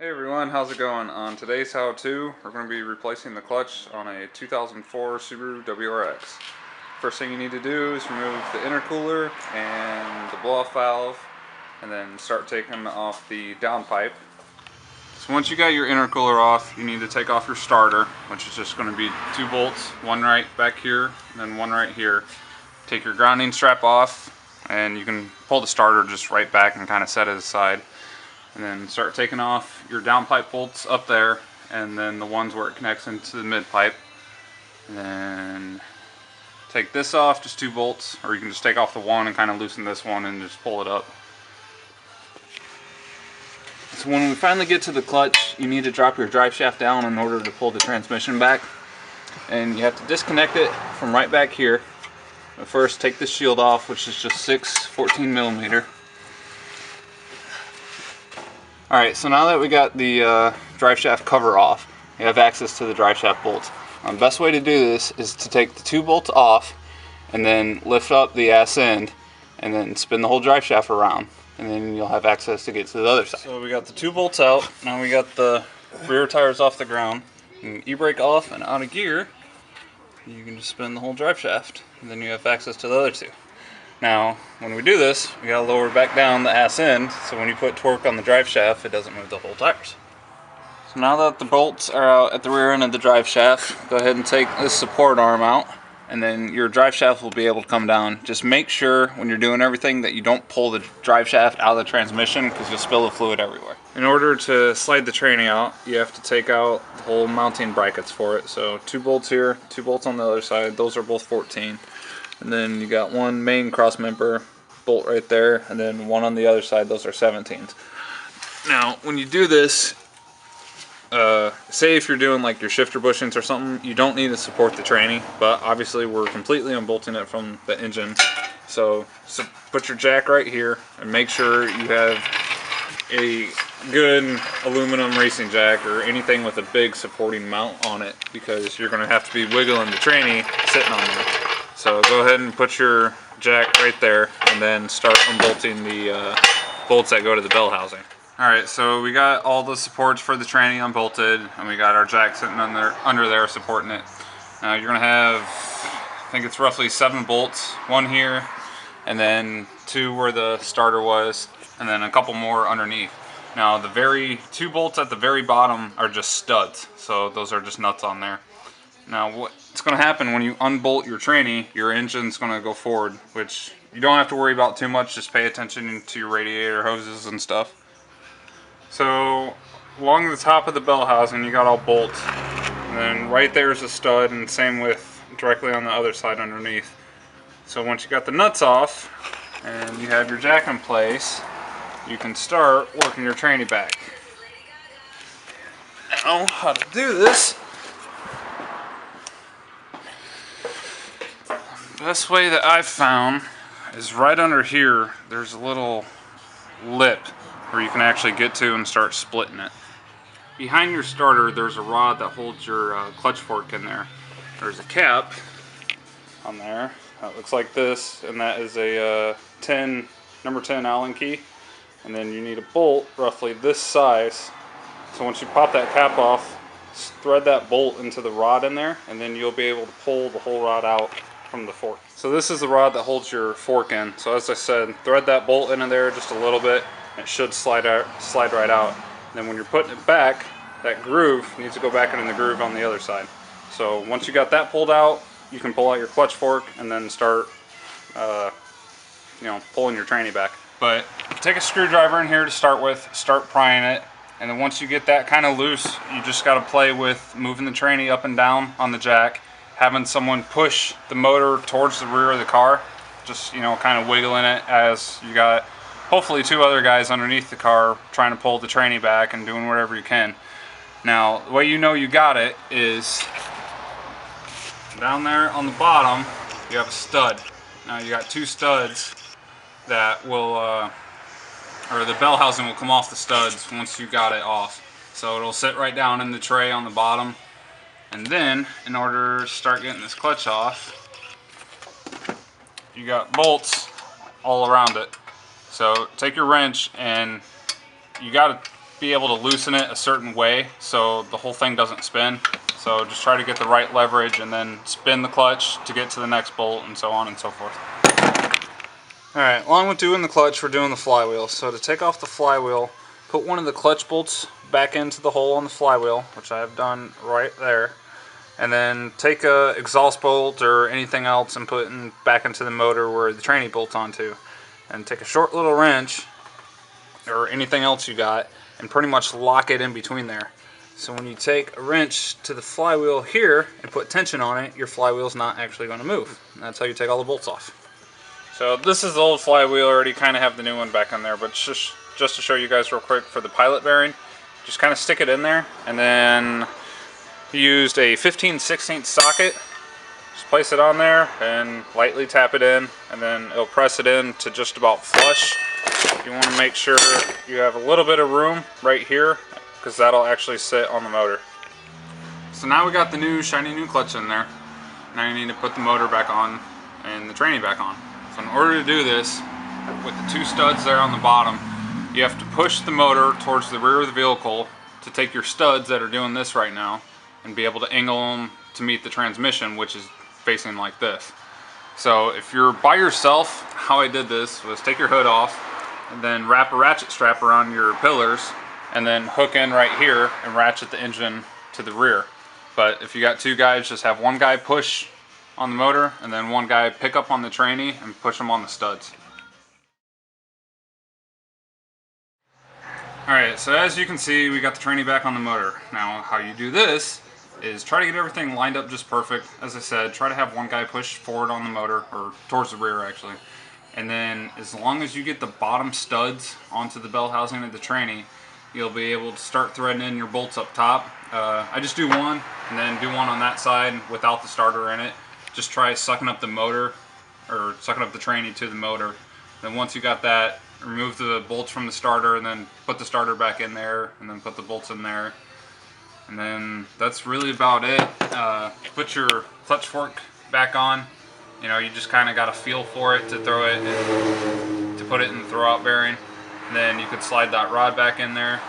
Hey everyone, how's it going? On today's how-to, we're going to be replacing the clutch on a 2004 Subaru WRX. First thing you need to do is remove the intercooler and the blow-off valve, and then start taking off the downpipe. So once you got your intercooler off, you need to take off your starter, which is just going to be 2 bolts, one right back here, and then one right here. Take your grounding strap off, and you can pull the starter just right back and kind of set it aside. And then start taking off your downpipe bolts up there, and then the ones where it connects into the mid pipe. And then take this off, just 2 bolts, or you can just take off the one and kind of loosen this one and just pull it up. So when we finally get to the clutch, you need to drop your drive shaft down in order to pull the transmission back. And you have to disconnect it from right back here. But first, take the shield off, which is just 6 14mm. Alright, so now that we got the drive shaft cover off, you have access to the drive shaft bolts. The best way to do this is to take the 2 bolts off and then lift up the ass end and then spin the whole drive shaft around, and then you'll have access to get to the other side. So we got the 2 bolts out, now we got the rear tires off the ground. E-brake off and out of gear, you can just spin the whole drive shaft, and then you have access to the other 2. Now, when we do this, we gotta lower back down the ass end, so when you put torque on the drive shaft, it doesn't move the whole tires. So now that the bolts are out at the rear end of the drive shaft, go ahead and take this support arm out, and then your drive shaft will be able to come down. Just make sure when you're doing everything that you don't pull the drive shaft out of the transmission, because you'll spill the fluid everywhere. In order to slide the tranny out, you have to take out the whole mounting brackets for it. So 2 bolts here, 2 bolts on the other side, those are both 14. And then you got one main cross member bolt right there, and then one on the other side, those are 17s. Now, when you do this, say if you're doing like your shifter bushings or something, you don't need to support the tranny, but obviously we're completely unbolting it from the engine. So put your jack right here and make sure you have a good aluminum racing jack or anything with a big supporting mount on it, because you're going to have to be wiggling the tranny sitting on there. So go ahead and put your jack right there, and then start unbolting the bolts that go to the bell housing. Alright, so we got all the supports for the tranny unbolted, and we got our jack sitting under there supporting it. Now you're going to have, I think it's roughly 7 bolts, 1 here, and then 2 where the starter was, and then a couple more underneath. Now the 2 bolts at the very bottom are just studs, so those are just nuts on there. Now what's going to happen when you unbolt your tranny, your engine's going to go forward, which you don't have to worry about too much, just pay attention to your radiator hoses and stuff. So along the top of the bell housing you got all bolts, and then right there is a stud, and same with directly on the other side underneath. So once you got the nuts off and you have your jack in place, you can start working your tranny back. Now how to do this: the best way that I've found is right under here there's a little lip where you can actually get to and start splitting it. Behind your starter there's a rod that holds your clutch fork in there. There's a cap on there that looks like this, and that is a number 10 Allen key. And then you need a bolt roughly this size. So once you pop that cap off, thread that bolt into the rod in there, and then you'll be able to pull the whole rod out from the fork. So this is the rod that holds your fork in. So as I said, thread that bolt into there just a little bit, and it should slide right out. And then when you're putting it back, that groove needs to go back into the groove on the other side. So once you got that pulled out, you can pull out your clutch fork and then start pulling your tranny back. But take a screwdriver in here to start with, start prying it, and then once you get that kind of loose, you just got to play with moving the tranny up and down on the jack, having someone push the motor towards the rear of the car, just kind of wiggling it as you got hopefully 2 other guys underneath the car trying to pull the tranny back and doing whatever you can. Now the way you know you got it is down there on the bottom you have a stud. Now you got 2 studs that will or the bell housing will come off the studs once you got it off. So it'll sit right down in the tray on the bottom. And then in order to start getting this clutch off, you got bolts all around it. So take your wrench and you got to be able to loosen it a certain way so the whole thing doesn't spin. So just try to get the right leverage and then spin the clutch to get to the next bolt, and so on and so forth. Alright, along with doing the clutch, we're doing the flywheel. So to take off the flywheel, put one of the clutch bolts back into the hole on the flywheel, which I have done right there. And then take a exhaust bolt or anything else and put it back into the motor where the tranny bolts onto. And take a short little wrench or anything else you got and pretty much lock it in between there. So when you take a wrench to the flywheel here and put tension on it, your flywheel's not actually going to move. And that's how you take all the bolts off. So this is the old flywheel. I already kind of have the new one back on there, but just to show you guys real quick for the pilot bearing, just kind of stick it in there, and then used a 15/16 socket. Just place it on there and lightly tap it in, and then it'll press it in to just about flush. You want to make sure you have a little bit of room right here, because that'll actually sit on the motor. So now we got the new shiny new clutch in there. Now you need to put the motor back on and the tranny back on. So in order to do this, with the two studs there on the bottom, you have to push the motor towards the rear of the vehicle to take your studs that are doing this right now and be able to angle them to meet the transmission, which is facing like this. So if you're by yourself, how I did this was take your hood off and then wrap a ratchet strap around your pillars and then hook in right here and ratchet the engine to the rear. But if you got two guys, just have one guy push on the motor and then one guy pick up on the tranny and push them on the studs. Alright, so as you can see, we got the tranny back on the motor. Now how you do this is try to get everything lined up just perfect. As I said, try to have one guy push forward on the motor, or towards the rear actually. And then as long as you get the bottom studs onto the bell housing of the tranny, you'll be able to start threading in your bolts up top. I just do one and then do one on that side without the starter in it. Just try sucking up the motor, or sucking up the tranny to the motor. Then once you got that, remove the bolts from the starter and then put the starter back in there and then put the bolts in there. And then that's really about it. Put your clutch fork back on. You know, you just kind of got a feel for it to throw it, to put it in the throwout bearing. And then you could slide that rod back in there